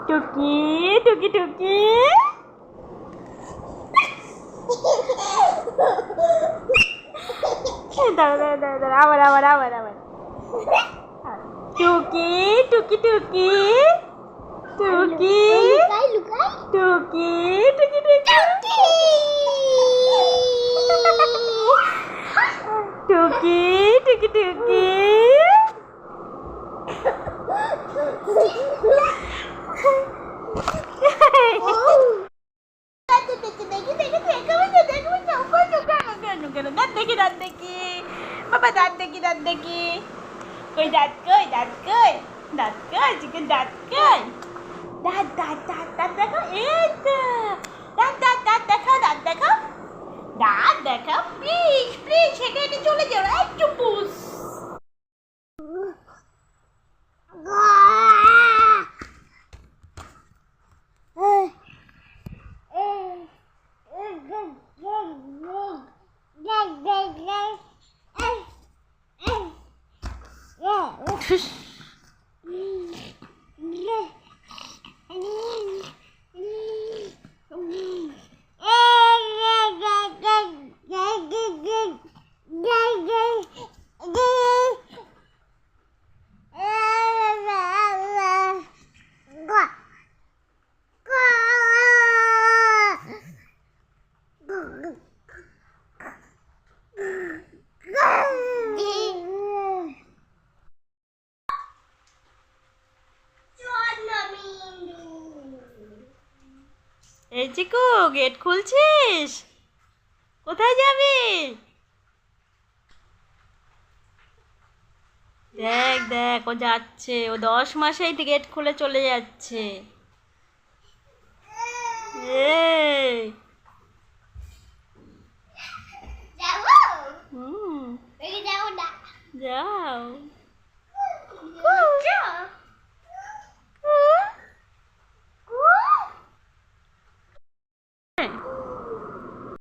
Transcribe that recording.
টুকি টুকি টুকি দাঁড়া দাঁড়া দাঁড়া দাঁড়া আবার আবার আবার আবার টুকি টুকি টুকি টুকি টুকি টুকি টুকি টুকি টুকি দাঁত দেখি বাবা দাঁত দেখি কই দাঁত কই দাঁত কই দাঁত কই চিকেন দাঁত কই দাঁত দাঁত দাঁত দাঁত দেখো এই তো দাঁত দাঁত দাঁত দেখো দাঁত দেখো দাঁত দেখো প্লিজ প্লিজ হেঁটে হেঁটে চলে যাও একটু পুষ এই চিকু গেট খুলছিস কোথায় যাবি দেখ দেখ ও যাচ্ছে ও 10 মাসেই গেট খুলে চলে যাচ্ছে এই যাও যাও